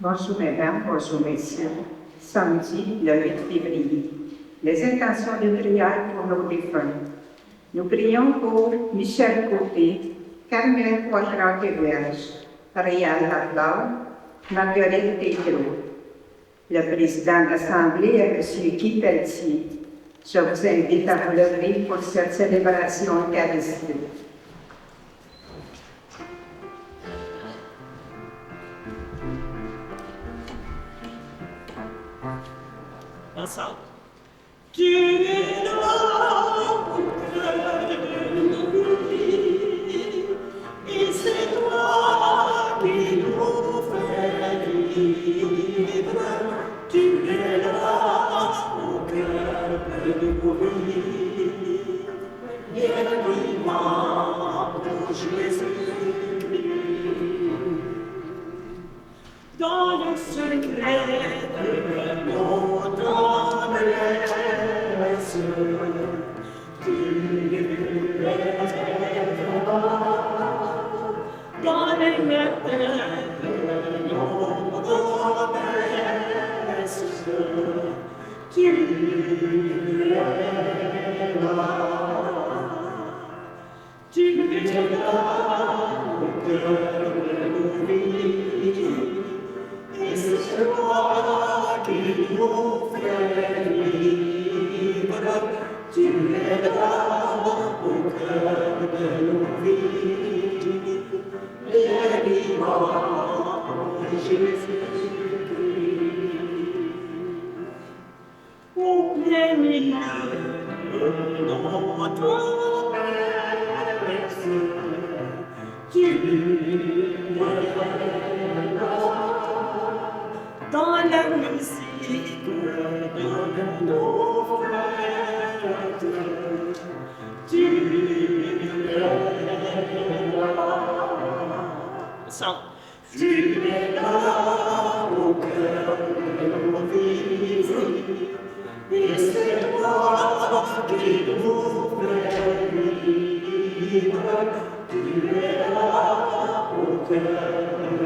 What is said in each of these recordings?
Bonjour mesdames, bonjour messieurs. Samedi, le 8 février. Les intentions de prière pour nos défunts. Nous prions pour Michel Côté, Carmel Poitras-Vierge, Réal Lafleur, Marguerite Tétreault. Le président de l'Assemblée est M. Guy Pelletier. Je vous invite à vous lever pour cette célébration eucharistique. Ensemble. Tu es là pour et c'est toi qui nous fais vivre. Tu es là au cœur de bruit. Viens-moi pour Jésus. Dans le secret de notre adresse, tu es là. Dans les matins de notre adresse, tu es là. Tu es là au cœur de vie. Et c'est toi qui nous fais vivre. Tu es là au cœur de nos vies. Viens-moi, Jésus-Christ. Au plein milieu de notre adresse, tu es là. Dans la musique de nos fêtes, tu es là. Tu es là au cœur de nos vies, et c'est toi qui nous fais vivre. Tu es là au cœur de nos vies.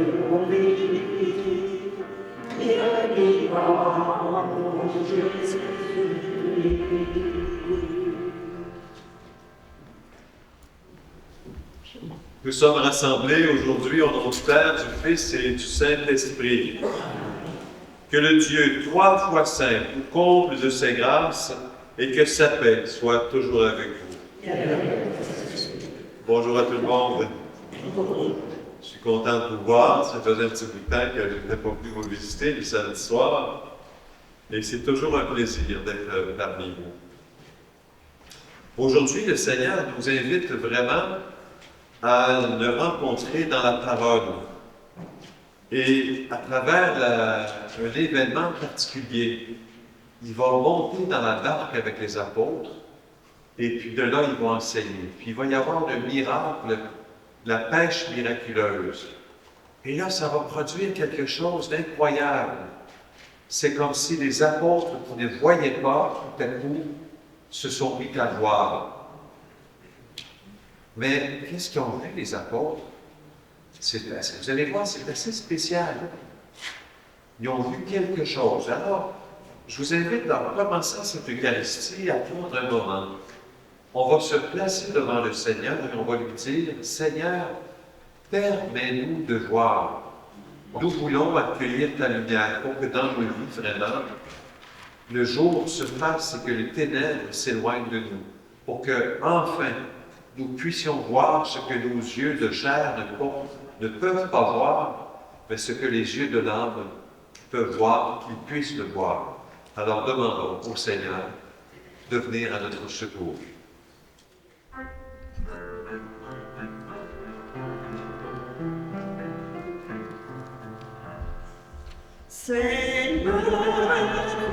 Nous sommes rassemblés aujourd'hui au nom du Père, du Fils et du Saint-Esprit. Que le Dieu trois fois saint vous comble de ses grâces et que sa paix soit toujours avec vous. Bonjour à tout le monde. Je suis content de vous voir. Ça faisait un petit bout de temps que je n'étais pas venu vous visiter le samedi soir. Et c'est toujours un plaisir d'être parmi vous. Aujourd'hui, le Seigneur nous invite vraiment à le rencontrer dans la parole. Et à travers un événement particulier, il va monter dans la barque avec les apôtres. Et puis de là, il va enseigner. Puis il va y avoir le miracle, la pêche miraculeuse. Et là, ça va produire quelque chose d'incroyable. C'est comme si les apôtres qui ne voyaient pas, tout à coup, se sont mis à voir. Mais qu'est-ce qu'ils ont vu, les apôtres? Vous allez voir, c'est assez spécial. Ils ont vu quelque chose. Alors, je vous invite, en commençant cette Eucharistie, à prendre un moment. On va se placer devant le Seigneur et on va lui dire, « Seigneur, permets-nous de voir. Nous voulons accueillir ta lumière pour que dans nos vies, vraiment, le jour se fasse et que les ténèbres s'éloignent de nous, pour que, enfin, nous puissions voir ce que nos yeux de chair ne peuvent pas voir, mais ce que les yeux de l'âme peuvent voir, qu'ils puissent le voir. » Alors demandons au Seigneur de venir à notre secours. Seigneur,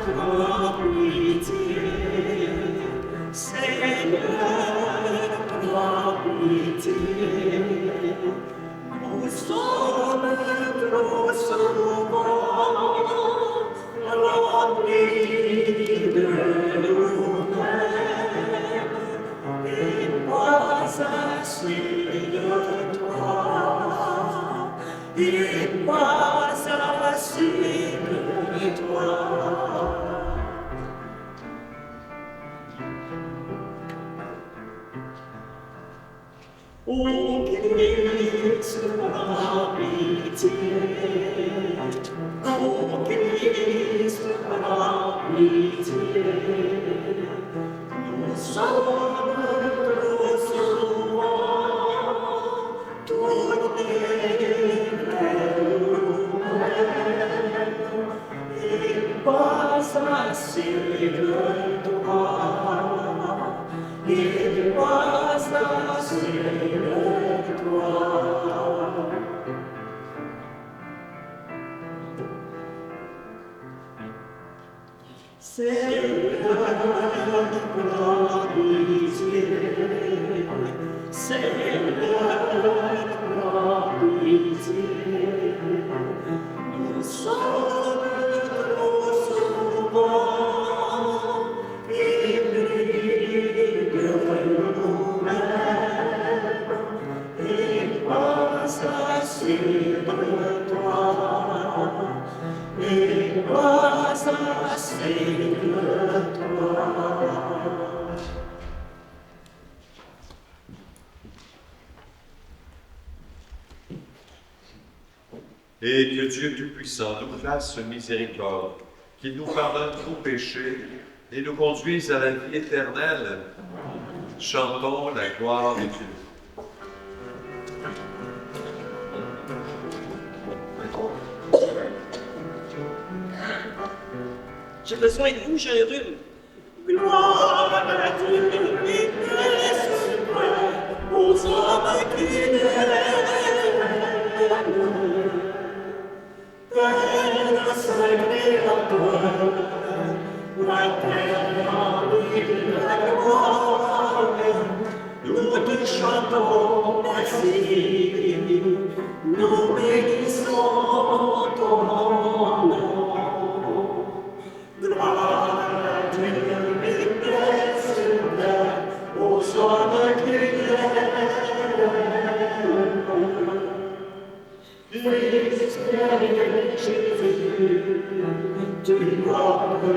prends pitié. Seigneur, prends pitié. Nous sommes trop souvent remplis de nous-mêmes et pas assez de toi. Et pas assez O Christ, habite, O Christ, habite, no santo suo, tu passa ser tua, e passa ser tua. Et que Dieu Tout-Puissant nous fasse miséricorde, qu'il nous pardonne nos péchés et nous conduise à la vie éternelle. Chantons la gloire de Dieu. J'ai besoin de vous, j'ai rhume. Gloire à Dieu, et aux hommes qui l'aiment. Père sacré à toi, la terre la gloire. Nous te chantons merci, nous bénissons ton nom. Gloire à Dieu et paix aux hommes qui l'aiment. Jésus, tu vois le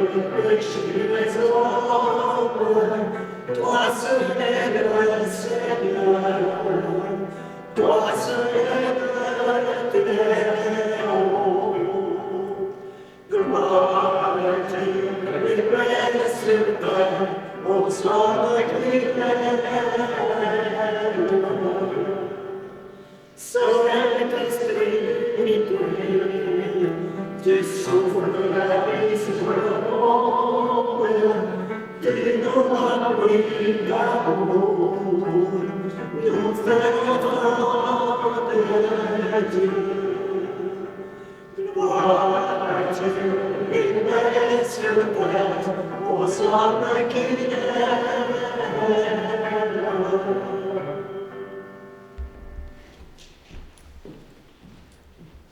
péché des hommes, toi seul es le Seigneur, toi seul es le Père. Gloire à Dieu et paix sur terre aux hommes qui l'aiment. Saint-Esprit, tu souffles la vie sur le monde, tu nous remplis d'amour, nous faisons de Dieu. Gloire à Dieu, et paix sur terre aux hommes qui l'aiment.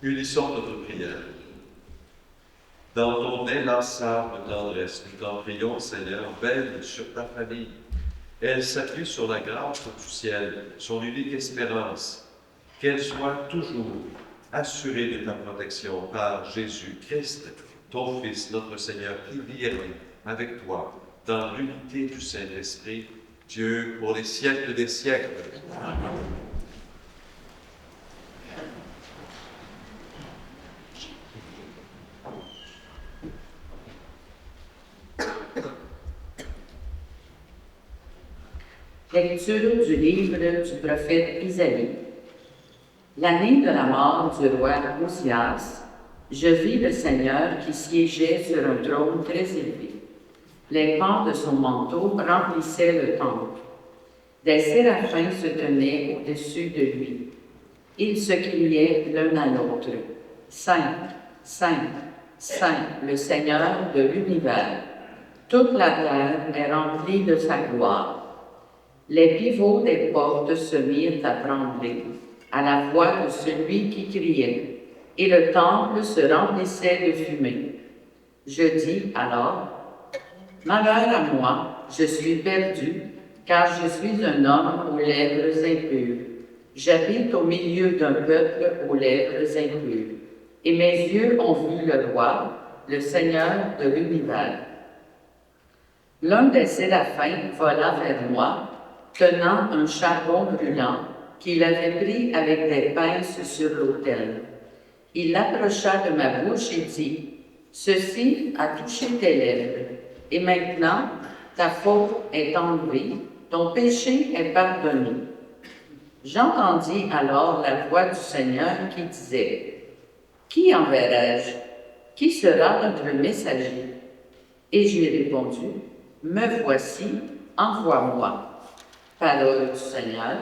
Unissons notre prière. Dans ton inlassable tendresse, nous t'en prions, Seigneur, veille sur ta famille. Elle s'appuie sur la grâce du ciel, son unique espérance. Qu'elle soit toujours assurée de ta protection par Jésus-Christ, ton Fils, notre Seigneur, qui vit et règne avec toi dans l'unité du Saint-Esprit, Dieu pour les siècles des siècles. Amen. Lecture du livre du prophète Isaïe. L'année de la mort du roi Osias, je vis le Seigneur qui siégeait sur un trône très élevé. Les pans de son manteau remplissaient le temple. Des séraphins se tenaient au-dessus de lui. Ils se criaient l'un à l'autre. Saint, Saint, Saint, le Seigneur de l'univers. Toute la terre est remplie de sa gloire. Les pivots des portes se mirent à trembler à la voix de celui qui criait, et le temple se remplissait de fumée. Je dis alors, malheur à moi, je suis perdu, car je suis un homme aux lèvres impures. J'habite au milieu d'un peuple aux lèvres impures. et mes yeux ont vu le roi, le Seigneur de l'univers. L'un des séraphins vola vers moi, tenant un charbon brûlant qu'il avait pris avec des pinces sur l'autel. Il l'approcha de ma bouche et dit, « Ceci a touché tes lèvres, et maintenant ta faute est enlevée, ton péché est pardonné. » J'entendis alors la voix du Seigneur qui disait, « Qui enverrai-je? Qui sera notre messager? » Et j'ai répondu, « Me voici, envoie-moi. » Parole du Seigneur.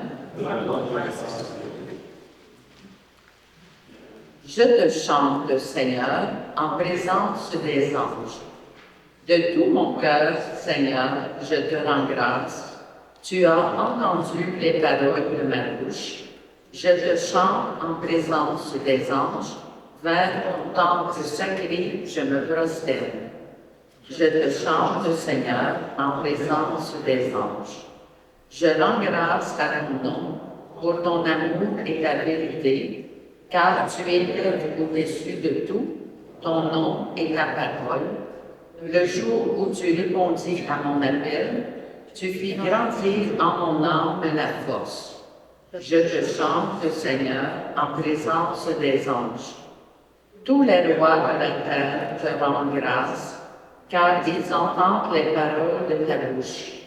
Je te chante, Seigneur, en présence des anges. De tout mon cœur, Seigneur, je te rends grâce. Tu as entendu les paroles de ma bouche. Je te chante en présence des anges. Vers ton temple sacré, je me prosterne. Je te chante, Seigneur, en présence des anges. Je rends grâce à ton nom pour ton amour et ta vérité, car tu es au-dessus de tout, ton nom et ta parole. Le jour où tu répondis à mon appel, tu fis grandir en mon âme la force. Je te chante, Seigneur, en présence des anges. Tous les rois de la terre te rendent grâce, car ils entendent les paroles de ta bouche.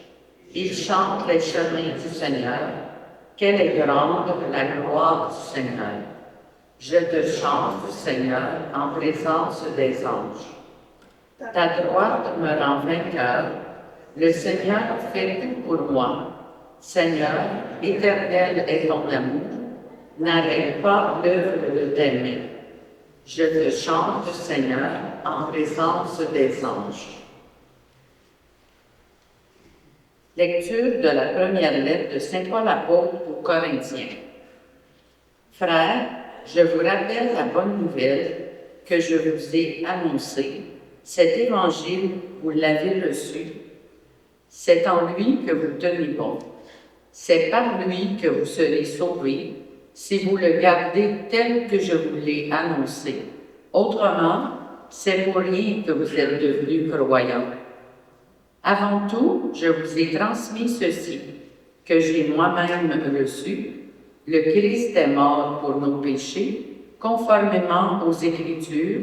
Ils chantent les chemins du Seigneur. Quelle est grande la gloire du Seigneur. Je te chante, Seigneur, en présence des anges. Ta droite me rend vainqueur. Le Seigneur fait tout pour moi. Seigneur, éternel est ton amour. N'arrête pas l'œuvre de tes mains. Je te chante, Seigneur, en présence des anges. Lecture de la première lettre de saint Paul apôtre aux Corinthiens. Frères, je vous rappelle la bonne nouvelle que je vous ai annoncée. Cet évangile, vous l'avez reçu. C'est en lui que vous tenez bon. C'est par lui que vous serez sauvés, si vous le gardez tel que je vous l'ai annoncé. Autrement, c'est pour rien que vous êtes devenus croyants. Avant tout, je vous ai transmis ceci, que j'ai moi-même reçu. Le Christ est mort pour nos péchés, conformément aux Écritures,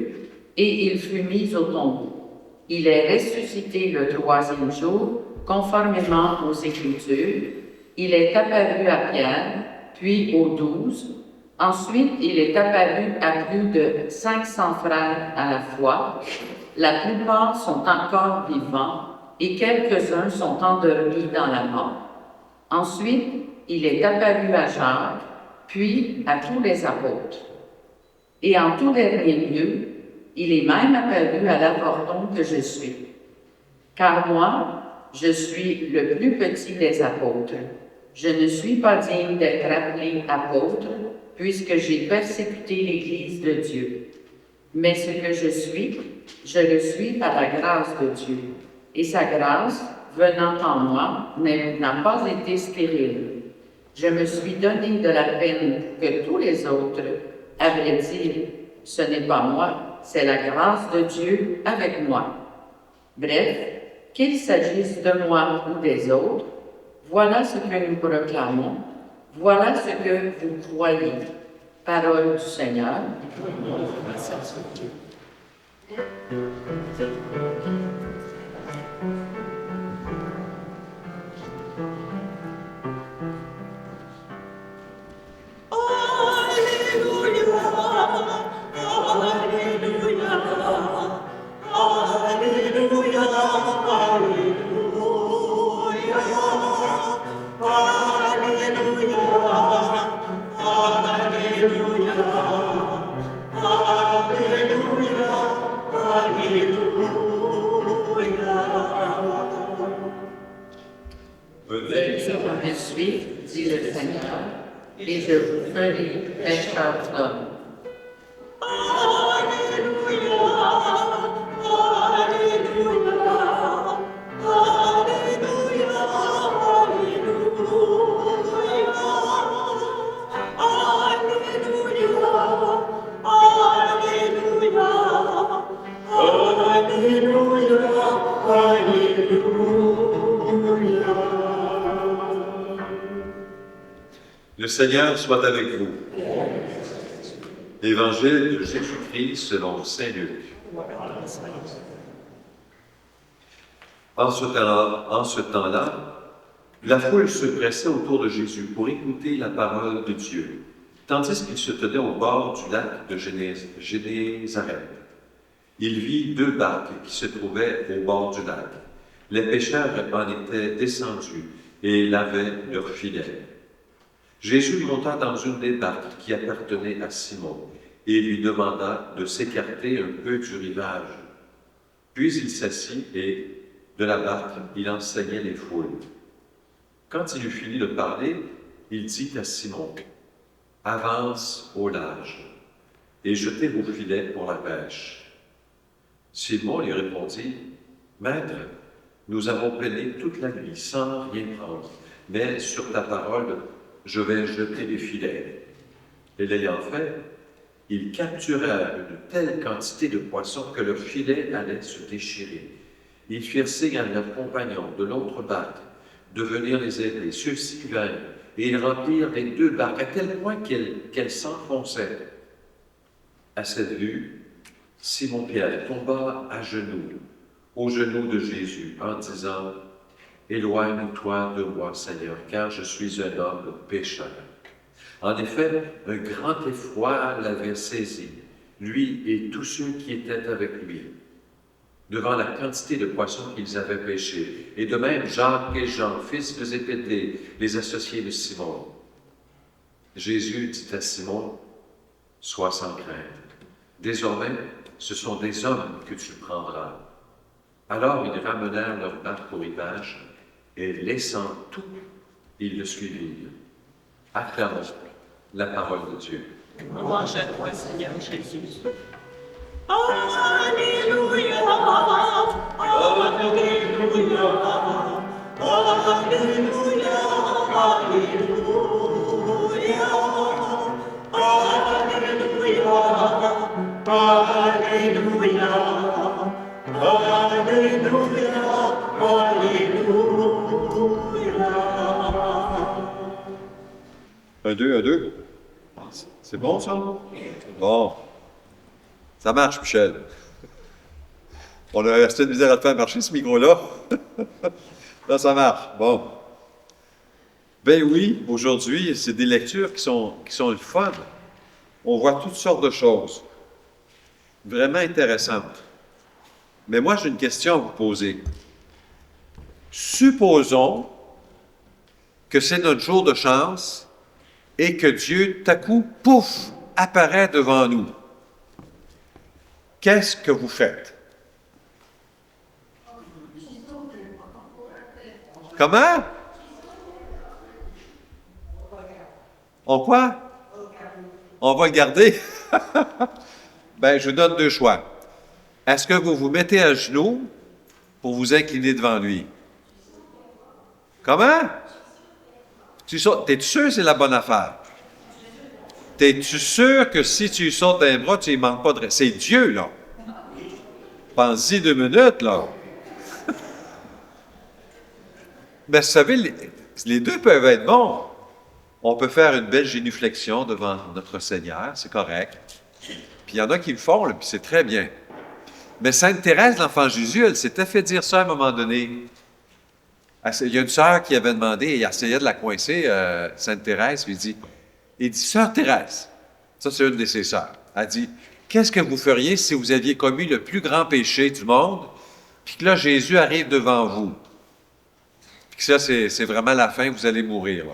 et il fut mis au tombeau. Il est ressuscité le troisième jour, conformément aux Écritures. Il est apparu à Pierre, puis aux 12. Ensuite, il est apparu à plus de 500 frères à la fois. La plupart sont encore vivants et quelques-uns sont endormis dans la mort. Ensuite, il est apparu à Jacques, puis à tous les apôtres. Et en tout dernier lieu, il est même apparu à l'avorton que je suis. Car moi, je suis le plus petit des apôtres. Je ne suis pas digne d'être appelé apôtre, puisque j'ai persécuté l'Église de Dieu. Mais ce que je le suis par la grâce de Dieu. Et sa grâce, venant en moi, n'a pas été stérile. Je me suis donné de la peine que tous les autres. À vrai dire, ce n'est pas moi, c'est la grâce de Dieu avec moi. Bref, qu'il s'agisse de moi ou des autres, voilà ce que nous proclamons, voilà ce que vous croyez. Parole du Seigneur. Je me suis, dit le Seigneur, et je vous ferai pécheurs d'hommes. Alleluia, Le Seigneur soit avec vous. Évangile de Jésus-Christ selon saint Luc. En ce temps-là, la foule se pressait autour de Jésus pour écouter la parole de Dieu, tandis qu'il se tenait au bord du lac de Génézareth. Il vit 2 barques qui se trouvaient au bord du lac. Les pêcheurs en étaient descendus et lavaient leurs filets. Jésus monta dans une des barques qui appartenait à Simon et lui demanda de s'écarter un peu du rivage. Puis il s'assit et, de la barque, il enseignait les foules. Quand il eut fini de parler, il dit à Simon, « Avance au large et jetez vos filets pour la pêche. » Simon lui répondit, « Maître, nous avons peiné toute la nuit sans rien prendre, mais sur ta parole, je vais jeter les filets. » Et l'ayant fait, ils capturèrent une telle quantité de poissons que leur filet allait se déchirer. Ils firent signe à leurs compagnons de l'autre barque de venir les aider. Ceux-ci vinrent, et ils remplirent les 2 barques à tel point qu'elles s'enfonçaient. À cette vue, Simon-Pierre tomba à genoux, aux genoux de Jésus, en disant, « Éloigne-toi de moi, Seigneur, car je suis un homme pécheur. » En effet, un grand effroi l'avait saisi, lui et tous ceux qui étaient avec lui, devant la quantité de poissons qu'ils avaient pêchés. Et de même, Jacques et Jean, fils de Zébédée, les associés de Simon. Jésus dit à Simon, « Sois sans crainte. Désormais, ce sont des hommes que tu prendras. » Alors ils ramenèrent leur barque au rivage, et laissant tout, ils le suivirent. Acclamons la parole de Dieu. Louange à toi, Seigneur Jésus. Alléluia, Alléluia, Alléluia, Alléluia, Alléluia, Alléluia, Alléluia. Un, deux. C'est bon, ça? Bon. Ça marche, Michel. On a resté de misère à te faire marcher, ce micro-là. Là, ça marche. Bon. Ben oui, aujourd'hui, c'est des lectures qui sont le fun. On voit toutes sortes de choses. Vraiment intéressantes. Mais moi, j'ai une question à vous poser. Supposons que c'est notre jour de chance et que Dieu, tout à coup, pouf, apparaît devant nous. Qu'est-ce que vous faites? Comment? On quoi? On va le garder? Ben, je vous donne 2 choix. Est-ce que vous vous mettez à genoux pour vous incliner devant lui? Comment? T'es-tu sûr que c'est la bonne affaire? T'es-tu sûr que si tu sautes d'un bras, tu ne manques pas de... C'est Dieu, là. Pense-y 2 minutes, là. Mais vous savez, les 2 peuvent être bons. On peut faire une belle génuflexion devant notre Seigneur, c'est correct. Puis il y en a qui le font, là, puis c'est très bien. Mais Sainte Thérèse, l'enfant Jésus, elle s'était fait dire ça à un moment donné. Il y a une sœur qui avait demandé, et elle essayait de la coincer, Sainte Thérèse, puis il dit, Sœur Thérèse, ça c'est une de ses sœurs, elle dit, qu'est-ce que vous feriez si vous aviez commis le plus grand péché du monde, puis que là, Jésus arrive devant vous? Puis que ça, c'est vraiment la fin, vous allez mourir. Là.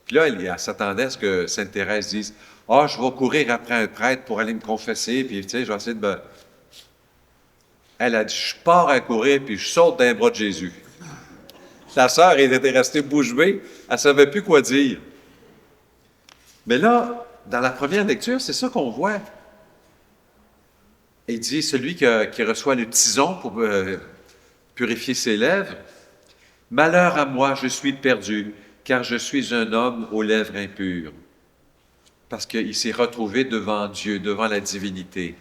Puis là, elle s'attendait à ce que Sainte Thérèse dise, « Ah, je vais courir après un prêtre pour aller me confesser, puis tu sais, je vais essayer de me... » Elle a dit, « Je pars à courir, puis je saute d'un bras de Jésus. » La sœur, elle était restée bouche bée, elle ne savait plus quoi dire. Mais là, dans la première lecture, c'est ça qu'on voit. Il dit, celui qui reçoit le tison pour purifier ses lèvres, « Malheur à moi, je suis perdu, car je suis un homme aux lèvres impures. » Parce qu'il s'est retrouvé devant Dieu, devant la divinité.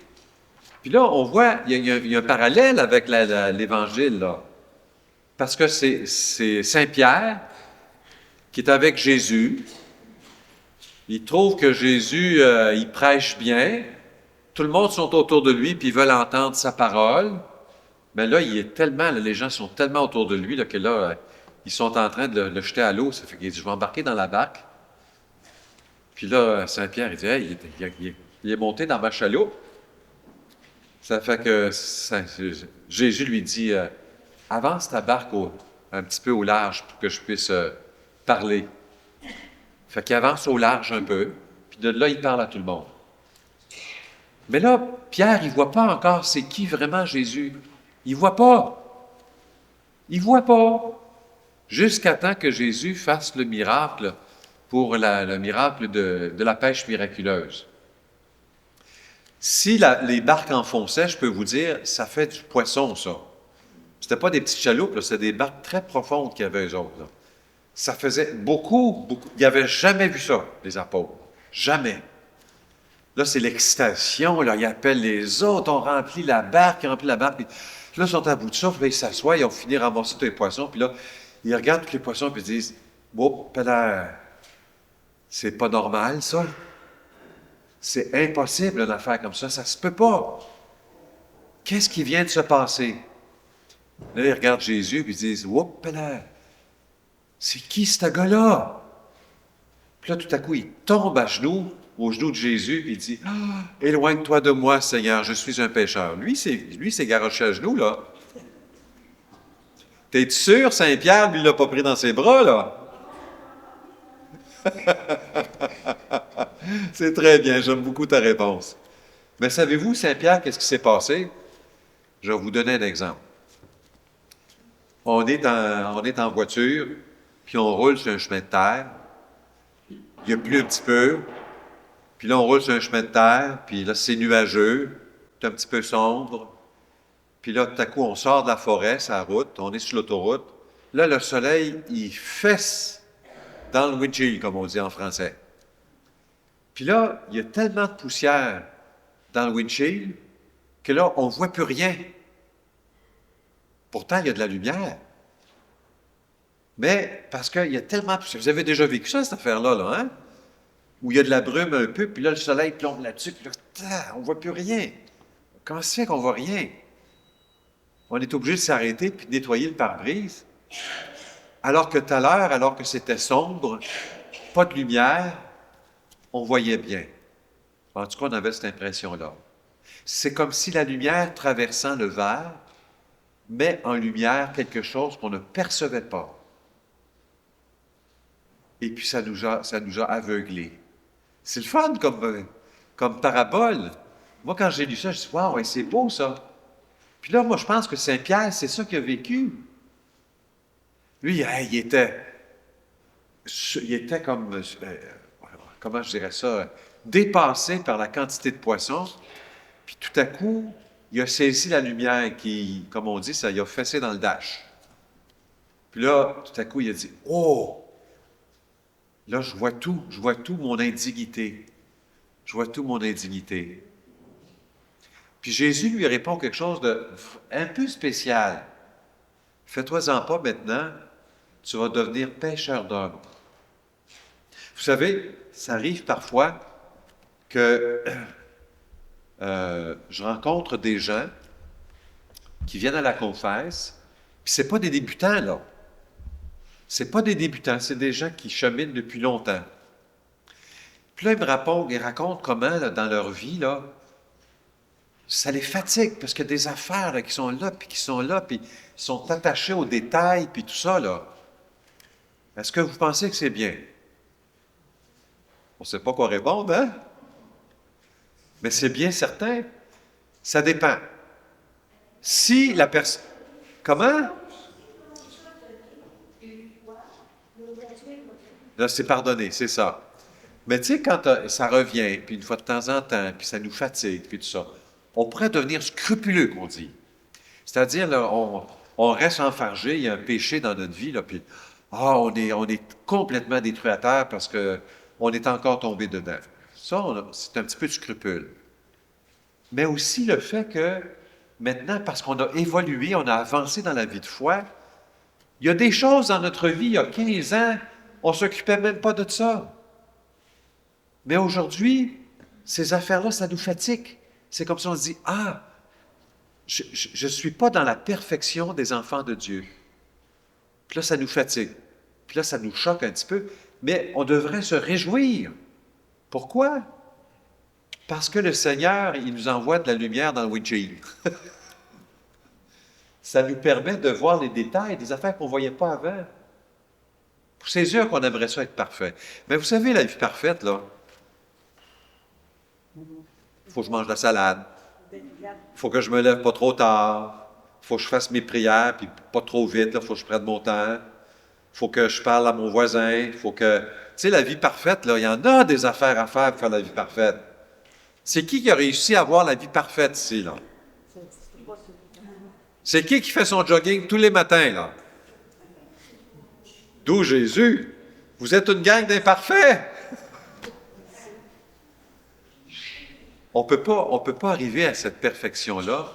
Puis là, on voit, il y a un parallèle avec l'Évangile, là. Parce que c'est Saint Pierre qui est avec Jésus, il trouve que Jésus, il prêche bien. Tout le monde sont autour de lui, puis ils veulent entendre sa parole. Mais là, il est tellement, là, les gens sont tellement autour de lui là, que là, ils sont en train de le jeter à l'eau. Ça fait qu'il dit, je vais embarquer dans la barque. Puis là, Saint-Pierre, il dit, hey, il est monté dans ma chaloupe. Ça fait que Jésus lui dit, avance ta barque un petit peu au large pour que je puisse parler. Fait qu'il avance au large un peu, puis de là, il parle à tout le monde. Mais là, Pierre, il ne voit pas encore c'est qui vraiment Jésus. Il ne voit pas. Il ne voit pas. Jusqu'à temps que Jésus fasse le miracle pour le miracle de la pêche miraculeuse. Si les barques enfonçaient, je peux vous dire, ça fait du poisson, ça. C'était pas des petites chaloupes, c'était des barques très profondes qu'il y avait eux autres. Là. Ça faisait beaucoup. Ils n'avaient jamais vu ça, les apôtres. Jamais. Là, c'est l'excitation. Là, ils appellent les autres, on remplit la barque, puis là, ils sont à bout de souffle, ils s'assoient, ils ont fini de ramasser tous les poissons, puis là, ils regardent tous les poissons, puis ils disent, « Oh, c'est pas normal, ça. C'est impossible, une affaire comme ça. Ça se peut pas. Qu'est-ce qui vient de se passer? » Là, ils regardent Jésus, puis ils disent, « Oups, c'est qui ce gars-là? » Puis là, tout à coup, il tombe aux genoux de Jésus, puis il dit, « Ah, éloigne-toi de moi, Seigneur, je suis un pécheur. » Lui, c'est garoché à genoux, là. T'es sûr, Saint-Pierre, lui, il l'a pas pris dans ses bras, là? C'est très bien, j'aime beaucoup ta réponse. Mais savez-vous, Saint-Pierre, qu'est-ce qui s'est passé? Je vais vous donner un exemple. On est en voiture, puis on roule sur un chemin de terre. Il y a plu un petit peu, puis là, on roule sur un chemin de terre, puis là, c'est nuageux, c'est un petit peu sombre. Puis là, tout à coup, on sort de la forêt, sur la route, on est sur l'autoroute. Là, le soleil, il fesse dans le windshield, comme on dit en français. Puis là, il y a tellement de poussière dans le windshield que là, on ne voit plus rien. Pourtant, il y a de la lumière. Mais parce qu'il y a tellement de poussière. Vous avez déjà vécu ça, cette affaire-là, là, hein? Où il y a de la brume un peu, puis là, le soleil plombe là-dessus, puis là, on ne voit plus rien. Comment ça fait qu'on ne voit rien? On est obligé de s'arrêter puis de nettoyer le pare-brise. Alors que tout à l'heure, alors que c'était sombre, pas de lumière, on voyait bien. En tout cas, on avait cette impression-là. C'est comme si la lumière traversant le verre met en lumière quelque chose qu'on ne percevait pas. Et puis, ça nous a aveuglés. C'est le fun comme parabole. Moi, quand j'ai lu ça, je me suis dit, « Wow, c'est beau, ça! » Puis là, moi, je pense que Saint-Pierre, c'est ça qu'il a vécu. Lui, il était comme, comment je dirais ça, dépassé par la quantité de poissons. Puis tout à coup, il a saisi la lumière qui, comme on dit, ça il a fessé dans le dash. Puis là, tout à coup, il a dit, « Oh! Là, je vois tout mon indignité. Je vois tout mon indignité. » Puis Jésus lui répond quelque chose un peu spécial. « Fais-toi-en pas maintenant, tu vas devenir pêcheur d'hommes. » Vous savez, ça arrive parfois que je rencontre des gens qui viennent à la confesse, puis c'est pas des débutants, là. C'est pas des débutants, c'est des gens qui cheminent depuis longtemps. Puis là, ils racontent comment, là, dans leur vie, là, ça les fatigue, parce qu'il y a des affaires là, qui sont là, puis ils sont attachés aux détails, puis tout ça, là. Est-ce que vous pensez que c'est bien? On ne sait pas quoi répondre, hein? Mais c'est bien certain. Ça dépend. Si la personne... Comment? Là, c'est pardonné, c'est ça. Mais tu sais, quand ça revient, puis une fois de temps en temps, puis ça nous fatigue, puis tout ça, on pourrait devenir scrupuleux, qu'on dit. C'est-à-dire, là, on reste enfargé, il y a un péché dans notre vie, là, puis on est complètement détruit à terre parce qu'on est encore tombé dedans. Ça, c'est un petit peu de scrupule. Mais aussi le fait que, maintenant, parce qu'on a évolué, on a avancé dans la vie de foi, il y a des choses dans notre vie, il y a 15 ans, on ne s'occupait même pas de ça. Mais aujourd'hui, ces affaires-là, ça nous fatigue. C'est comme si on se dit, ah, je ne suis pas dans la perfection des enfants de Dieu. Puis là, ça nous fatigue. Puis là, ça nous choque un petit peu. Mais on devrait se réjouir. Pourquoi? Parce que le Seigneur, il nous envoie de la lumière dans le windshield. Ça nous permet de voir les détails des affaires qu'on ne voyait pas avant. C'est sûr qu'on aimerait ça être parfait. Mais vous savez, la vie parfaite, là, il faut que je mange de la salade. Il faut que je me lève pas trop tard. Il faut que je fasse mes prières, puis pas trop vite. Il faut que je prenne mon temps. Il faut que je parle à mon voisin. Il faut que... Tu sais, la vie parfaite, là, il y en a des affaires à faire pour faire la vie parfaite. C'est qui a réussi à avoir la vie parfaite ici, là? C'est qui fait son jogging tous les matins, là? D'où Jésus? Vous êtes une gang d'imparfaits! On peut pas arriver à cette perfection-là,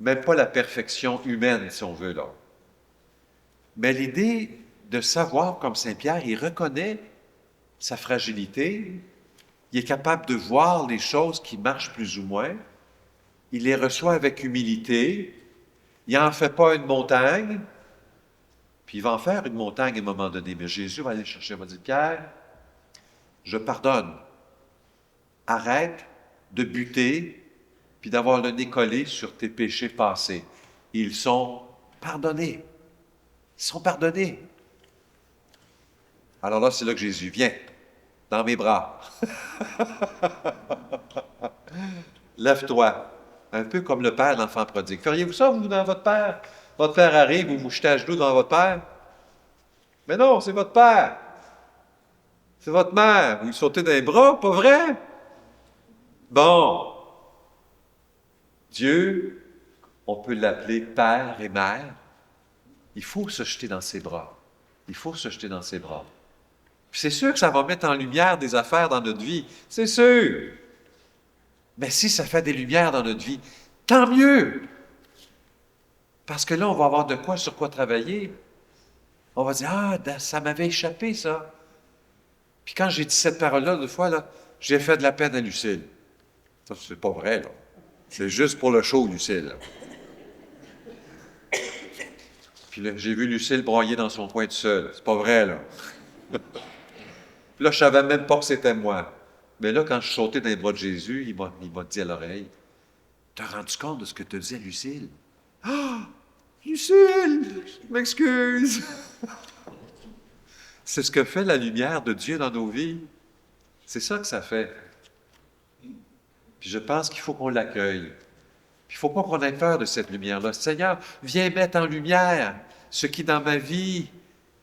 même pas la perfection humaine, si on veut, là. Mais l'idée de savoir, comme Saint-Pierre, il reconnaît sa fragilité, il est capable de voir les choses qui marchent plus ou moins, il les reçoit avec humilité, il n'en fait pas une montagne, puis il va en faire une montagne à un moment donné. Mais Jésus va aller chercher, il va dire, Pierre, je pardonne. Arrête de buter, puis d'avoir le nez collé sur tes péchés passés. Ils sont pardonnés. Ils sont pardonnés. Alors là, c'est là que Jésus vient, dans mes bras. Lève-toi. Un peu comme le père de l'enfant prodigue. Feriez-vous ça, vous, dans votre père? Votre père arrive, vous vous jetez à genoux devant votre père? Mais non, c'est votre père. C'est votre mère. Vous lui sautez dans les bras, pas vrai? Bon. Dieu, on peut l'appeler père et mère. Il faut se jeter dans ses bras. Il faut se jeter dans ses bras. Puis c'est sûr que ça va mettre en lumière des affaires dans notre vie. C'est sûr. Mais si ça fait des lumières dans notre vie, tant mieux. Parce que là, on va avoir de quoi sur quoi travailler. On va dire, ah, ça m'avait échappé, ça. Puis quand j'ai dit cette parole-là, deux fois, là, j'ai fait de la peine à Lucille. Ça, c'est pas vrai, là. C'est juste pour le show, Lucille. Là. Puis là, j'ai vu Lucille broyer dans son coin tout seul. C'est pas vrai, là. Là, je savais même pas que c'était moi. Mais là, quand je sautais dans les bras de Jésus, il m'a dit à l'oreille, « T'as rendu compte de ce que tu disais, Lucille? »« Ah! Lucille! Je m'excuse! » C'est ce que fait la lumière de Dieu dans nos vies. C'est ça que ça fait. Puis je pense qu'il faut qu'on l'accueille. Puis il ne faut pas qu'on ait peur de cette lumière-là. Seigneur, viens mettre en lumière ce qui, dans ma vie,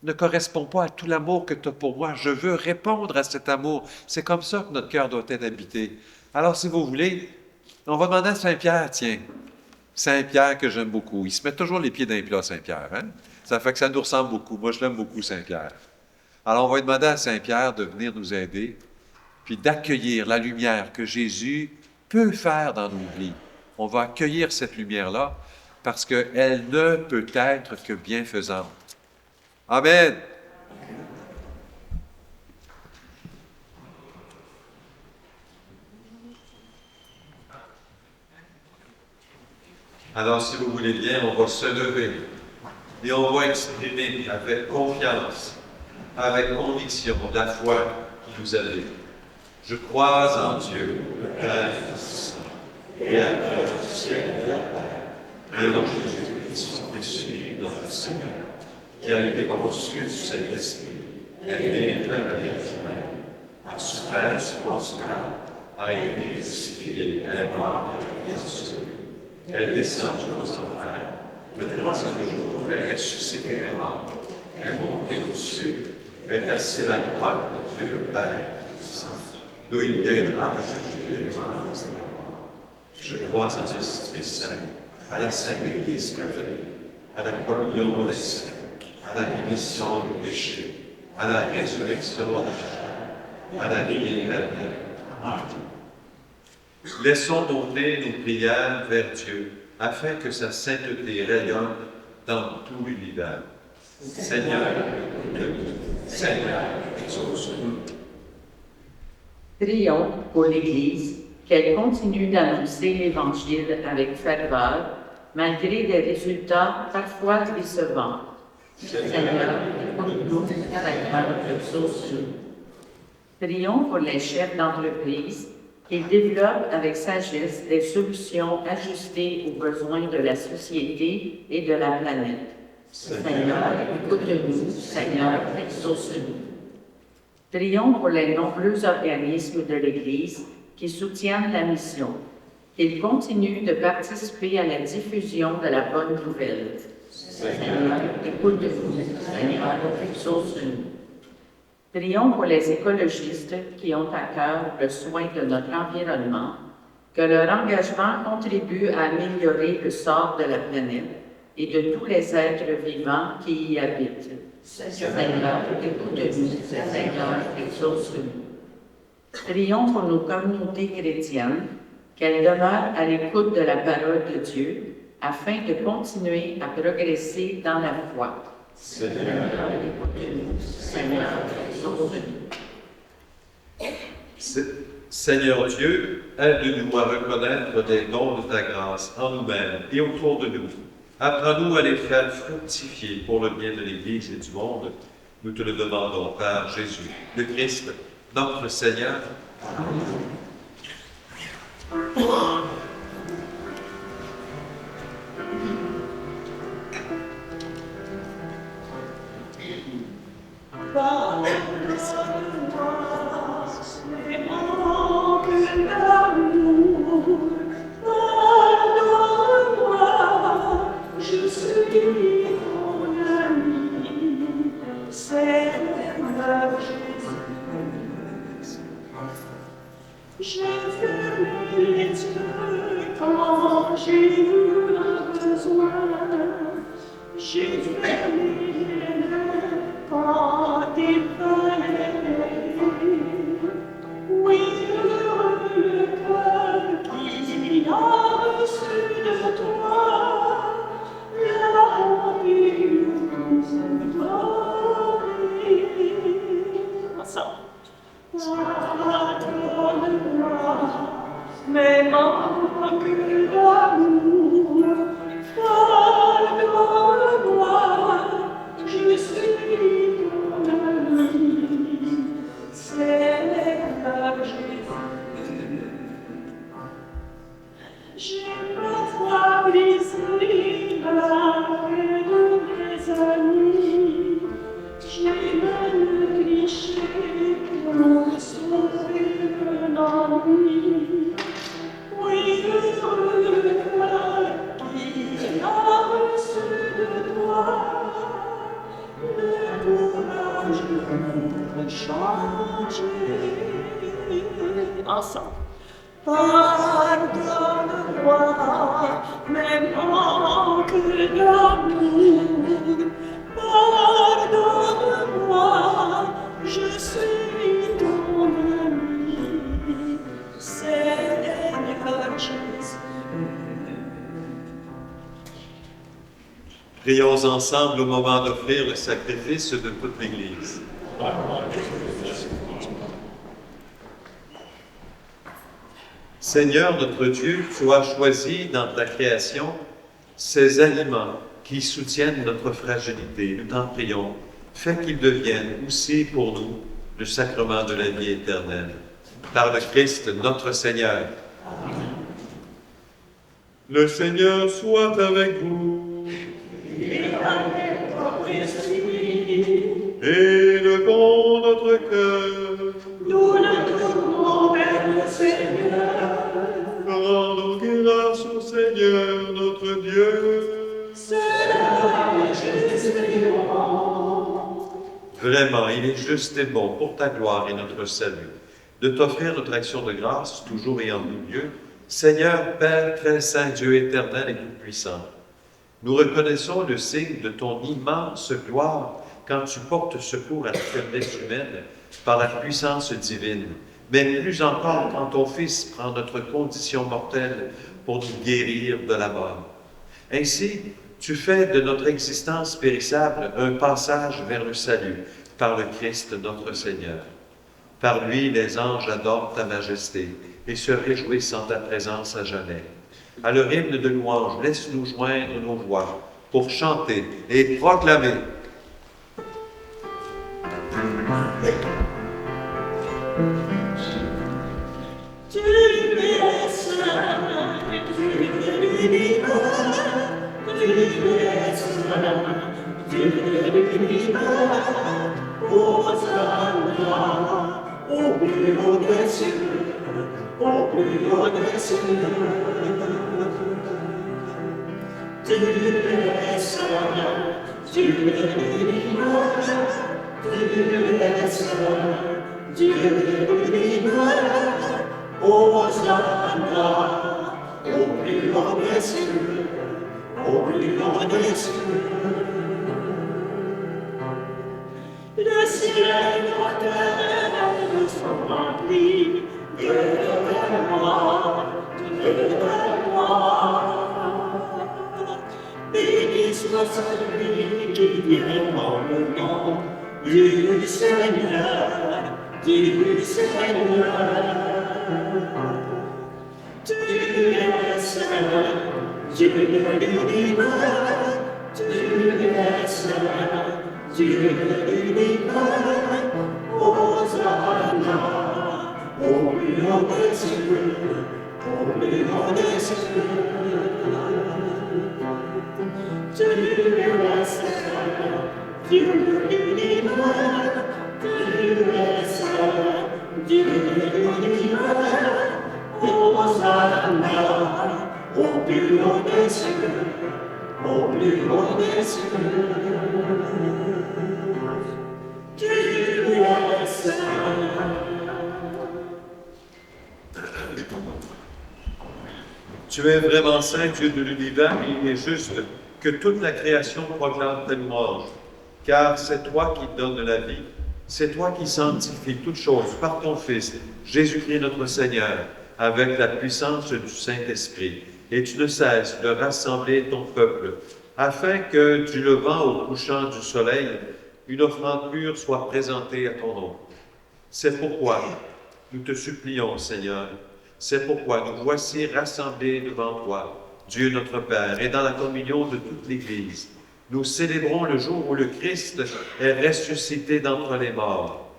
ne correspond pas à tout l'amour que tu as pour moi. Je veux répondre à cet amour. C'est comme ça que notre cœur doit être habité. Alors, si vous voulez, on va demander à Saint-Pierre, tiens, Saint-Pierre que j'aime beaucoup. Il se met toujours les pieds dans les plats, Saint-Pierre. Hein? Ça fait que ça nous ressemble beaucoup. Moi, je l'aime beaucoup, Saint-Pierre. Alors, on va demander à Saint-Pierre de venir nous aider, puis d'accueillir la lumière que Jésus peut faire dans nos vies. On va accueillir cette lumière-là parce qu'elle ne peut être que bienfaisante. Amen. Alors, si vous voulez bien, on va se lever et on va exprimer avec confiance, avec conviction, la foi qui nous habite. Je crois en Dieu, le Père et à le ciel et la terre, et en Jésus-Christ, son Fils, notre Seigneur, qui a été conçu du Saint-Esprit, est né de la Vierge Marie, a souffert sous Ponce Pilate, a été crucifié, est mort et ressuscité. Elle descend aux enfers, le troisième jour, elle ressuscité est mort, elle est montée aux cieux, est assise à la droite de Dieu le Père, d'où il viendra juger les morts. Je crois en l'Esprit Saint, à la Sainte Église catholique, à la communion des saints, à la rémission des péchés, à la résurrection de la chair, à la vie éternelle. Amen. Laissons monter nos prières vers Dieu, afin que sa sainteté rayonne dans tout l'univers. Seigneur, Seigneur, exauce-nous. Prions pour l'Église, qu'elle continue d'annoncer l'Évangile avec ferveur, malgré des résultats parfois décevants. Seigneur, écoute-nous, Seigneur, exauce-nous. Prions pour les chefs d'entreprise, qu'ils développent avec sagesse des solutions ajustées aux besoins de la société et de la planète. Seigneur, écoute-nous, Seigneur, exauce-nous. Prions pour les nombreux organismes de l'Église qui soutiennent la mission, qu'ils continuent de participer à la diffusion de la bonne nouvelle. Seigneur, écoute-nous, Seigneur, exauce-nous. Prions pour les écologistes qui ont à cœur le soin de notre environnement, que leur engagement contribue à améliorer le sort de la planète et de tous les êtres vivants qui y habitent. Seigneur, écoute-nous, Seigneur, exauce-nous. Prions pour nos communautés chrétiennes, qu'elles demeurent à l'écoute de la parole de Dieu, afin de continuer à progresser dans la foi. Seigneur, écoute-nous, Seigneur, exauce-nous. Seigneur Dieu, aide-nous à reconnaître les dons de ta grâce en nous-mêmes et autour de nous. Apprends-nous à les faire fructifier pour le bien de l'Église et du monde. Nous te le demandons par Jésus, le Christ, notre Seigneur. Je suis ton ami, Seigneur Jésus. J'ai fermé les yeux quand j'ai eu un besoin. J'ai fermé les lèvres quand il fallait. Oui, heureux le cœur qui a reçu de toi la vie pardonne-moi mes manques d'amour. Pardonne-moi, je suis ton ami, Seigneur Jésus. J'ai parfois brisé la paix de mes amis. J'ai même triché pour sauver un ennui. Oui, heureux qui a reçu de toi le courage de changer. Ensemble. Pardonne-moi mes manques d'amour. Pardonne-moi, je suis ton ami, Seigneur Jésus. Prions ensemble au moment d'offrir le sacrifice de toute l'Église. Seigneur notre Dieu, tu as choisi dans ta création ces aliments qui soutiennent notre fragilité. Nous t'en prions, fais qu'ils deviennent aussi pour nous le sacrement de la vie éternelle. Par le Christ notre Seigneur. Amen. Le Seigneur soit avec vous. Et avec votre esprit. Élevons notre cœur. Nous le tournons vers le Seigneur. Rendons grâce au Seigneur notre Dieu. Vraiment, il est juste et bon pour ta gloire et notre salut de t'offrir notre action de grâce toujours et en tout lieu. Seigneur, Père très saint, Dieu éternel et tout-puissant, nous reconnaissons le signe de ton immense gloire quand tu portes secours à la faiblesse humaine par la puissance divine, mais plus encore quand ton Fils prend notre condition mortelle pour nous guérir de la mort. Ainsi, tu fais de notre existence périssable un passage vers le salut par le Christ notre Seigneur. Par lui, les anges adorent ta majesté et se réjouissent en ta présence à jamais. À leur hymne de louange, laisse-nous joindre nos voix pour chanter et proclamer. Le ciel et terre sont remplis de ta gloire. Béni soit celui qui vient dans le nom du Seigneur, du Seigneur. Tu es Seigneur, Dieu de l'univers, tu es Seigneur, Dieu de l'univers. Hosanna, au plus haut des cieux, au plus haut des cieux. Tu es Seigneur, Dieu de l'univers, tu es Seigneur, Dieu de l'univers. Hosanna, au plus haut des cieux, au plus haut des cieux. Tu es Seigneur. Tu es vraiment saint, Dieu de l'univers, et il est juste que toute la création proclame ta louange. Car c'est toi qui donnes la vie, c'est toi qui sanctifies toutes choses par ton Fils, Jésus-Christ notre Seigneur, avec la puissance du Saint-Esprit. Et tu ne cesses de rassembler ton peuple, afin que, du levant au couchant du soleil, une offrande pure soit présentée à ton nom. C'est pourquoi nous te supplions, Seigneur, c'est pourquoi nous voici rassemblés devant toi, Dieu notre Père, et dans la communion de toute l'Église. Nous célébrons le jour où le Christ est ressuscité d'entre les morts.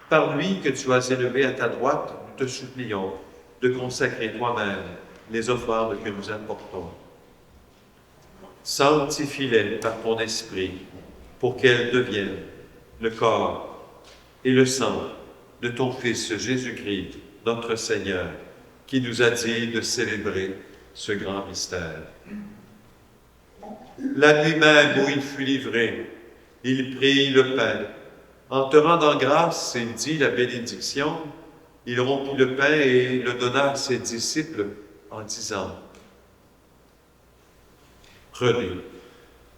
Par lui que tu as élevé à ta droite, nous te supplions de consacrer toi-même les offrandes que nous apportons. Sanctifie-les par ton esprit, pour qu'elles deviennent le corps et le sang de ton Fils Jésus-Christ, notre Seigneur, qui nous a dit de célébrer ce grand mystère. La nuit même où il fut livré, il prit le pain. En te rendant grâce, il dit la bénédiction. Il rompit le pain et le donna à ses disciples en disant, « Prenez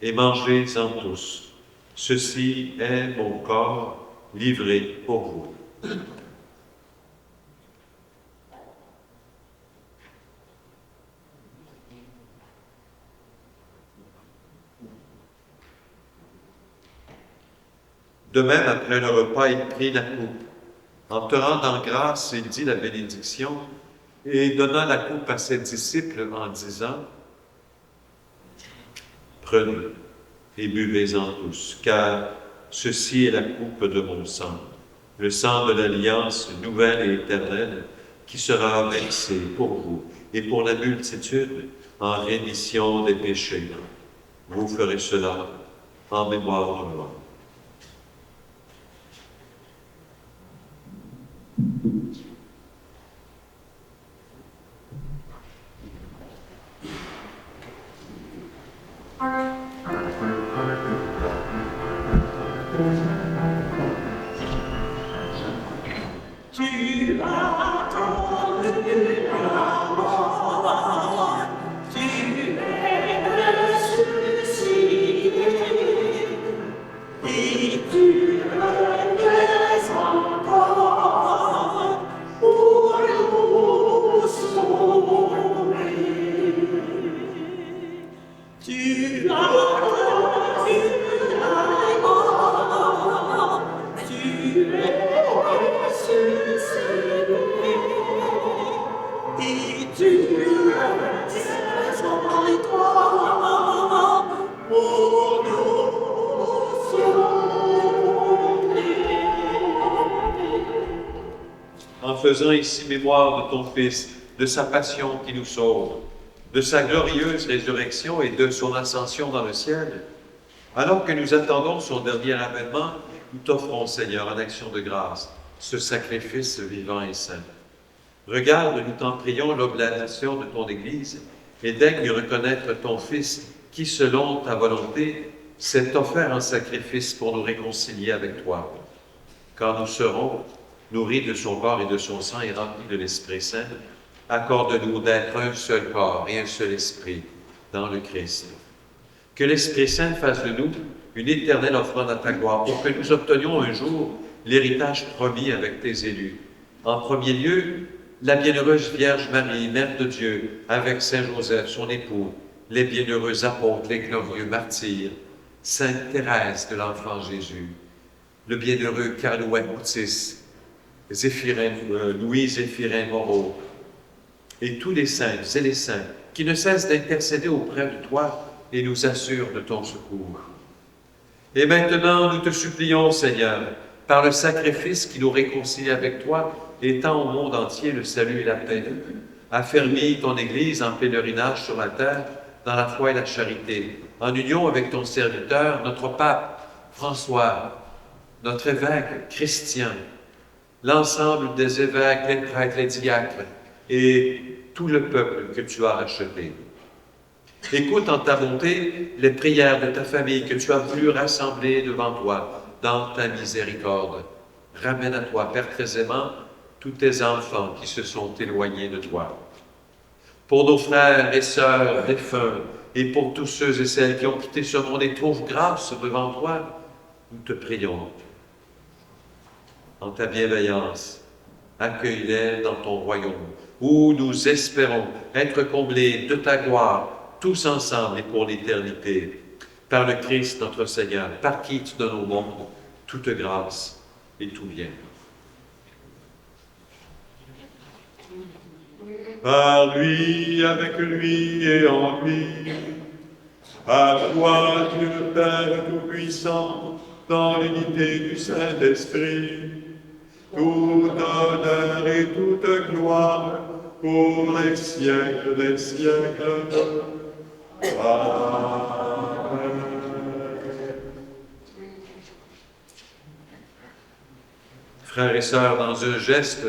et mangez-en tous. Ceci est mon corps livré pour vous. » De même, après le repas, il prit la coupe. En te rendant grâce, il dit la bénédiction et donna la coupe à ses disciples en disant, « Prenez et buvez-en tous, car ceci est la coupe de mon sang, le sang de l'alliance nouvelle et éternelle qui sera versé pour vous et pour la multitude en rémission des péchés. Vous ferez cela en mémoire de moi. » Tu as attendu la mort, tu es ressuscité, et tu reviens encore pour nous sauver. Tu as attendu la mort, tu es ressuscité. ressuscité, et tu es en toi, pour nous sauver. En faisant ici mémoire de ton Fils, de sa passion qui nous sauve, de sa glorieuse résurrection et de son ascension dans le ciel, alors que nous attendons son dernier avènement, nous t'offrons, Seigneur, en action de grâce, ce sacrifice vivant et saint. Regarde, nous t'en prions, l'oblation de ton Église, et daigne reconnaître ton Fils, qui, selon ta volonté, s'est offert en sacrifice pour nous réconcilier avec toi. Quand nous serons nourris de son corps et de son sang et remplis de l'Esprit Saint, accorde-nous d'être un seul corps et un seul esprit dans le Christ. Que l'Esprit Saint fasse de nous une éternelle offrande à ta gloire, pour que nous obtenions un jour l'héritage promis avec tes élus. En premier lieu, la bienheureuse Vierge Marie, Mère de Dieu, avec Saint Joseph, son époux, les bienheureux apôtres, les glorieux martyrs, Sainte Thérèse de l'Enfant Jésus, le bienheureux Karl Boutis, Louis Zéphirin Moreau, et tous les saints et les saints qui ne cessent d'intercéder auprès de toi et nous assurent de ton secours. Et maintenant, nous te supplions, Seigneur, par le sacrifice qui nous réconcilie avec toi, étends au monde entier le salut et la paix. Affermis ton Église en pèlerinage sur la terre, dans la foi et la charité, en union avec ton serviteur, notre pape François, notre évêque Christian, l'ensemble des évêques, les prêtres, les diacres et tout le peuple que tu as racheté. Écoute en ta bonté les prières de ta famille que tu as voulu rassembler devant toi dans ta miséricorde. Ramène à toi, Père très aimant, tous tes enfants qui se sont éloignés de toi. Pour nos frères et sœurs défunts et pour tous ceux et celles qui ont quitté ce monde et trouvent grâce devant toi, nous te prions. En ta bienveillance, accueille-les dans ton royaume, où nous espérons être comblés de ta gloire, tous ensemble et pour l'éternité, par le Christ notre Seigneur, par qui tu donnes au monde toute grâce et tout bien. Par lui, avec lui et en lui, à toi, Dieu Père Tout-Puissant, dans l'unité du Saint-Esprit, tout honneur et toute gloire pour les siècles des siècles. Amen. Frères et sœurs, dans un geste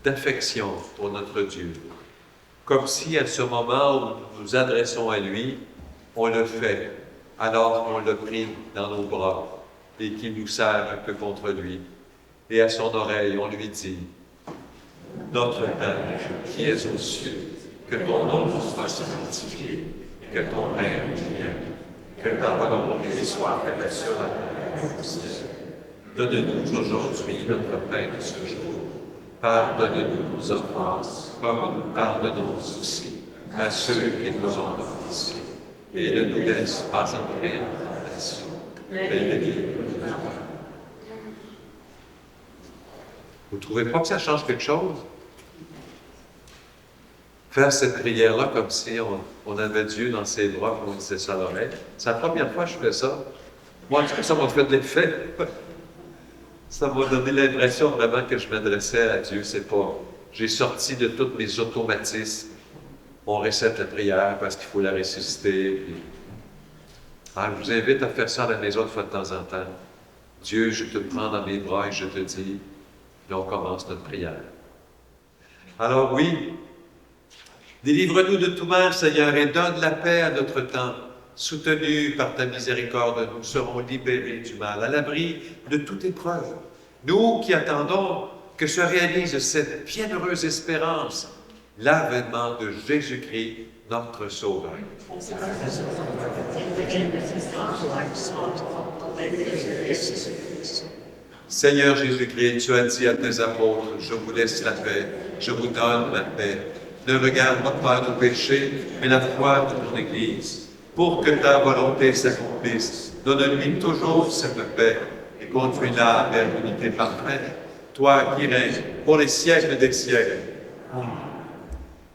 d'affection pour notre Dieu, comme si à ce moment où nous nous adressons à lui, on le fait alors qu'on le prie dans nos bras et qu'il nous serre un peu contre lui. Et à son oreille, on lui dit, « Notre Père, qui es aux cieux, que ton nom soit sanctifié, que ton règne vienne, que ta volonté soit faite sur la terre comme au ciel. Donne-nous aujourd'hui notre pain de ce jour. Pardonne-nous nos offenses, comme nous pardonnons aussi à ceux qui nous ont offensés. Et ne nous laisse pas entrer en tentation, mais délivre-nous du mal. » Vous ne trouvez pas que ça change quelque chose? Faire cette prière-là comme si on avait Dieu dans ses bras, comme on disait ça à l'oreille. C'est la première fois que je fais ça. Moi, en tout cas, ça m'a fait de l'effet. Ça m'a donné l'impression vraiment que je m'adressais à Dieu. C'est pas... J'ai sorti de tous mes automatismes. On récite la prière parce qu'il faut la ressusciter. Puis... Alors, je vous invite à faire ça à la maison de fois de temps en temps. Dieu, je te prends dans mes bras et je te dis, puis on commence notre prière. Alors oui, délivre-nous de tout mal, Seigneur, et donne la paix à notre temps. Soutenus par ta miséricorde, nous serons libérés du mal, à l'abri de toute épreuve. Nous qui attendons que se réalise cette bienheureuse espérance, l'avènement de Jésus-Christ, notre Sauveur. Seigneur Jésus-Christ, tu as dit à tes apôtres, je vous laisse la paix, je vous donne la paix. Ne regarde pas nos péchés, mais la foi de ton Église. Pour que ta volonté s'accomplisse, donne-lui toujours cette paix et conduis-la vers l'unité parfaite, toi qui règnes pour les siècles des siècles.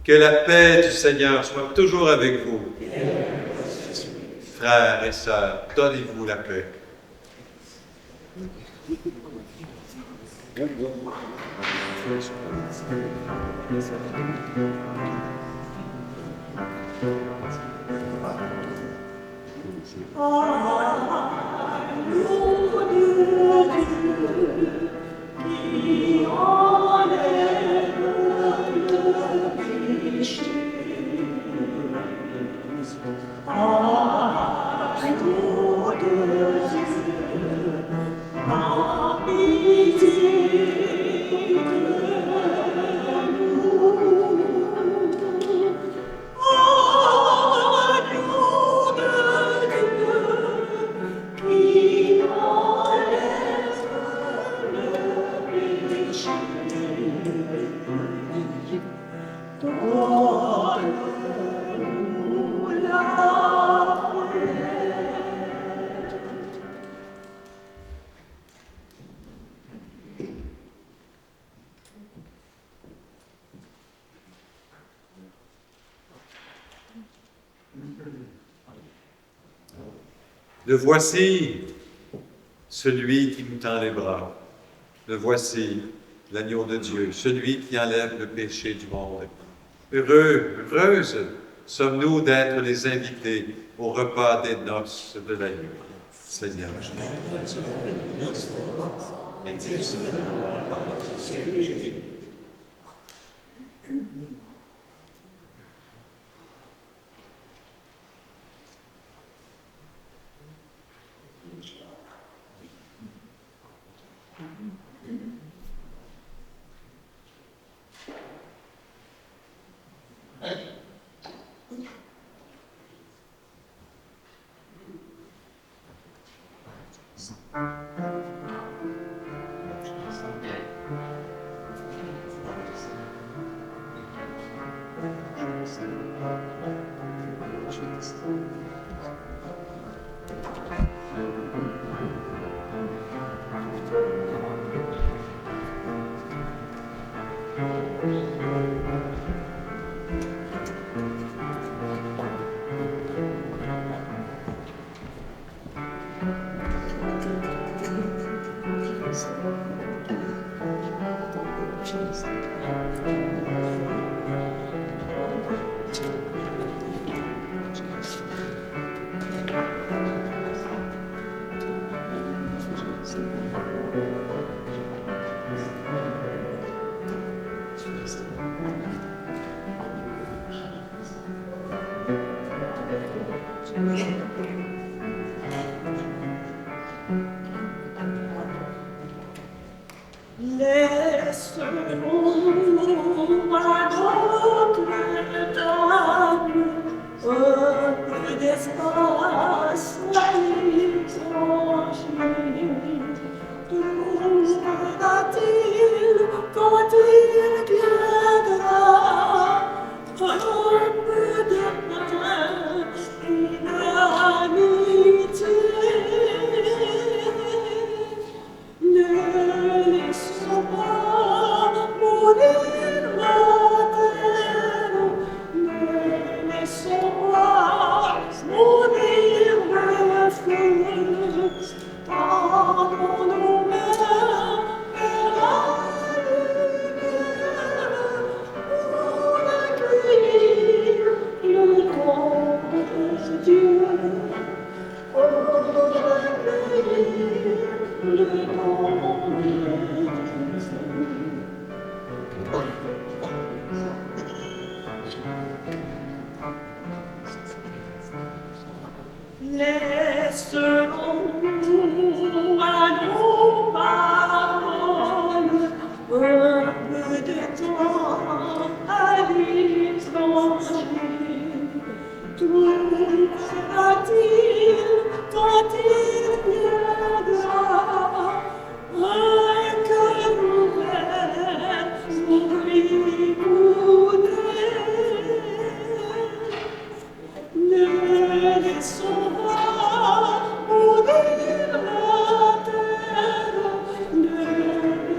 Que la paix du Seigneur soit toujours avec vous. Frères et sœurs, donnez-vous la paix. Le voici, celui qui nous tend les bras. Le voici, l'agneau de Dieu, celui qui enlève le péché du monde. Heureuses sommes-nous d'être les invités au repas des noces de l'agneau. Seigneur.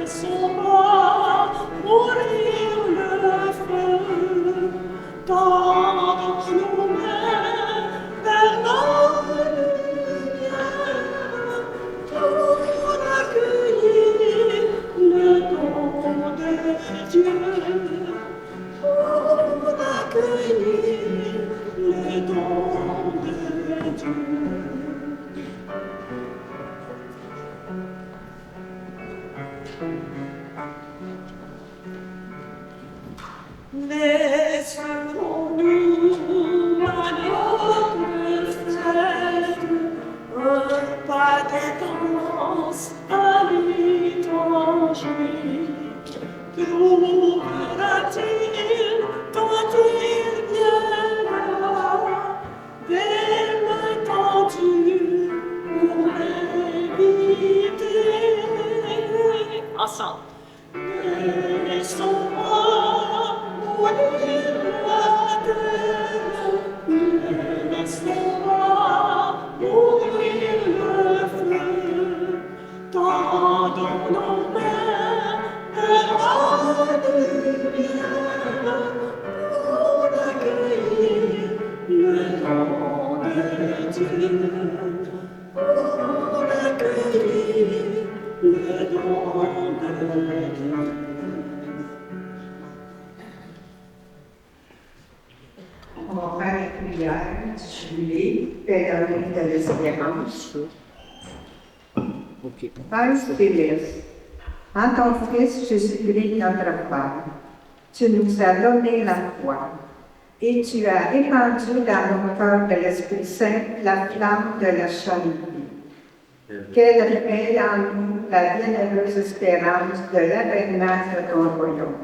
So de Dieu, pour accueillir le don de Dieu. Laissons-nous à notre fête un pas d'épendance à l'étranger. Trouvera-t-il quand il viendra des mains tendues pour l'inviter? Ensemble. Laissons-moi mourir la terre, laissons-moi mourir le feu, tendons nos mains de bien pour accueillir le don de Dieu, pour accueillir le don de Dieu. On va faire la prière du jubilé, pèlerin de l'espérance. Père céleste, en ton Fils Jésus-Christ notre Père, tu nous as donné la foi et tu as répandu dans nos cœurs de l'Esprit Saint la flamme de la charité. Qu'elle révèle en nous la bienheureuse espérance de l'avènement de ton royaume.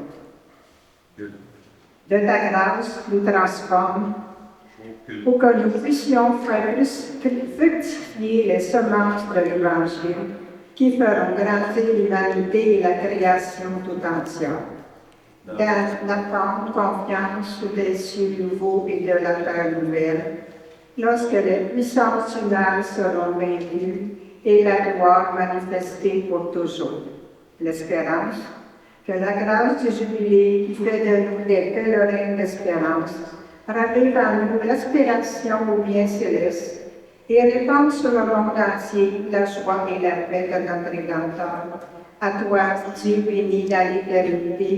De ta grâce, nous transforme pour que nous puissions faire fructifier les semences de l'Évangile qui feront grandir l'humanité et la création tout entière. Dans l'attente, confiance sous des cieux nouveaux et de la terre nouvelle, lorsque les puissances humaines seront vaincues et la gloire manifestée pour toujours. L'espérance, que la grâce du jubilé qui fait de nous des pèlerins d'espérance ravive en nous l'aspiration au bien céleste et répande sur le monde entier la joie et la paix de notre Rédempteur. À toi, Dieu béni dans l'éternité,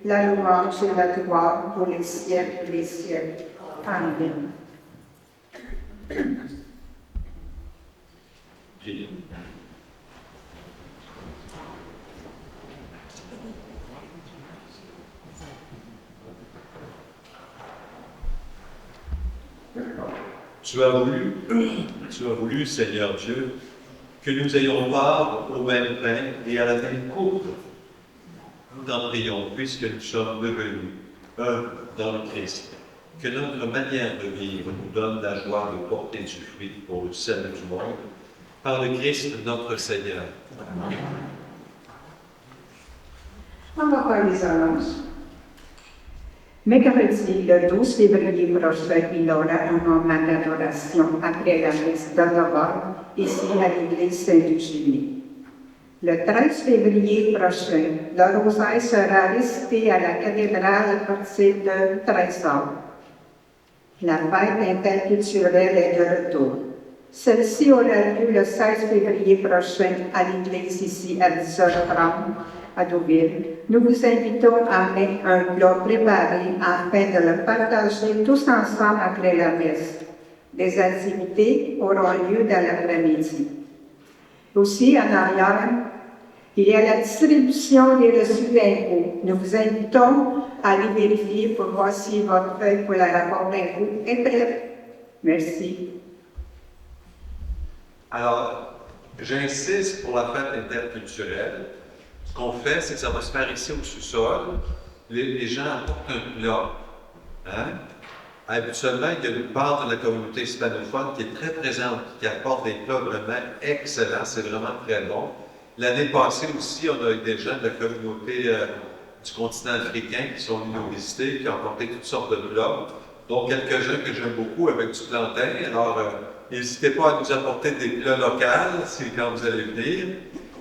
la louange et la gloire pour les siècles des siècles. Amen. Tu as voulu, Seigneur Dieu, que nous ayons part au même pain et à la même coupe. Nous t'en prions, puisque nous sommes devenus un dans le Christ, que notre manière de vivre nous donne la joie de porter du fruit pour le salut du monde, par le Christ notre Seigneur. Amen. On va faire les annonces. Mercredi, le 12 février prochain, il y aura un moment d'adoration après la messe de novembre, ici à l'église Saint-Eugénie. Le 13 février prochain, le rosaire sera récité à la cathédrale à partir de 13h. La fête interculturelle est de retour. Celle-ci aura lieu le 16 février prochain à l'église ici à 10h30 à Deauville. Nous vous invitons à mettre un plat préparé afin de le partager tous ensemble après la messe. Des activités auront lieu dans l'après-midi. Aussi, en arrière, il y a la distribution des reçus d'impôts. Nous vous invitons à aller vérifier pour voir si votre feuille pour le rapport d'impôts est prête. Merci. Alors, j'insiste pour la fête interculturelle. Ce qu'on fait, c'est que ça va se faire ici au sous-sol. Les gens apportent un plat. Hein? Habituellement, il y a une part de la communauté hispanophone qui est très présente, qui apporte des plats vraiment excellents. C'est vraiment très bon. L'année passée aussi, on a eu des gens de la communauté du continent africain qui sont venus nous visiter, qui ont apporté toutes sortes de plats, dont quelques-uns que j'aime beaucoup avec du plantain. Alors, n'hésitez pas à nous apporter des plats locaux quand vous allez venir.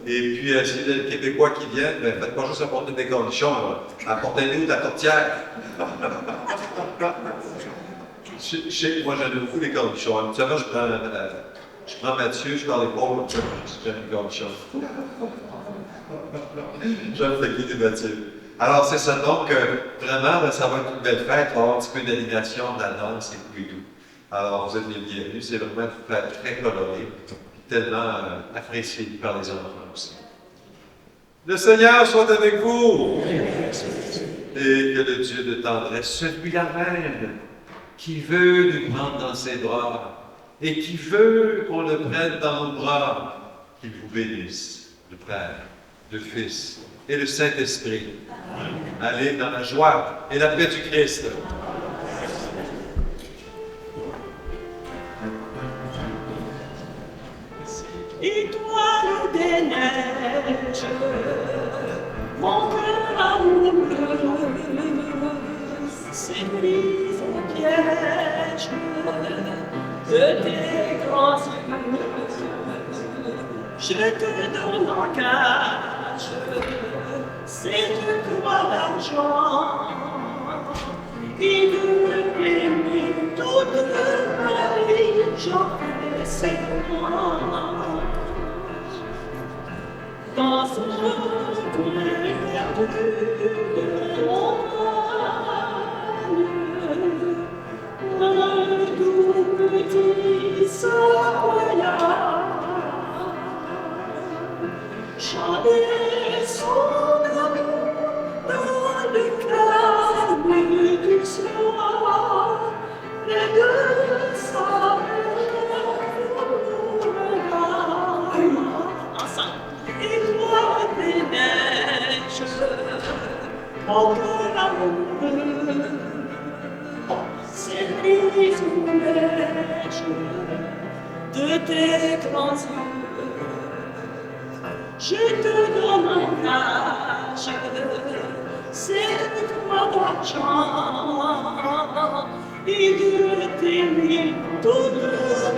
Et puis, si vous avez des Québécois qui viennent, ben, faites pas juste apporter des cornichons, apportez-nous de la tourtière. Moi, j'aime beaucoup les cornichons. Habituellement, je prends Mathieu, je parle des pauvres, j'aime les cornichons. J'aime taquiner Mathieu. Alors, c'est ça. Donc, vraiment, là, ça va être une belle fête. On va avoir un petit peu d'animation, de la danse et tout. Alors, vous êtes les bienvenus. C'est vraiment une fête très colorée, tellement appréciée par les enfants aussi. Le Seigneur soit avec vous. Et que le Dieu de tendresse, celui-là même, qui veut nous prendre dans ses bras et qui veut qu'on le prenne dans nos bras, qu'il vous bénisse, le Père, le Fils et le Saint-Esprit. Allez dans la joie et la paix du Christ. Étoile des neiges, mon cœur amoureux s'est pris au piège de tes grands yeux. Je te donne en cage ces deux croix d'argent et de m'aimer toute ma vie, j'en fais serment. Dans ce coin perdu de montagne, un doux petit savoyard chantait son amour dans le calme du soir, près de sa Étoile des neiges, mon cœur amoureux s'est pris au piège de tes grands yeux. Je te donne en gage ces croix d'argent et de t'aimer toute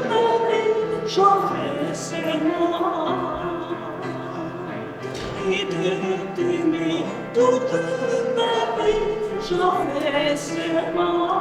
ma vie, j'en fais serment. Et de t'aimer toute ma vie, j'en fais serment.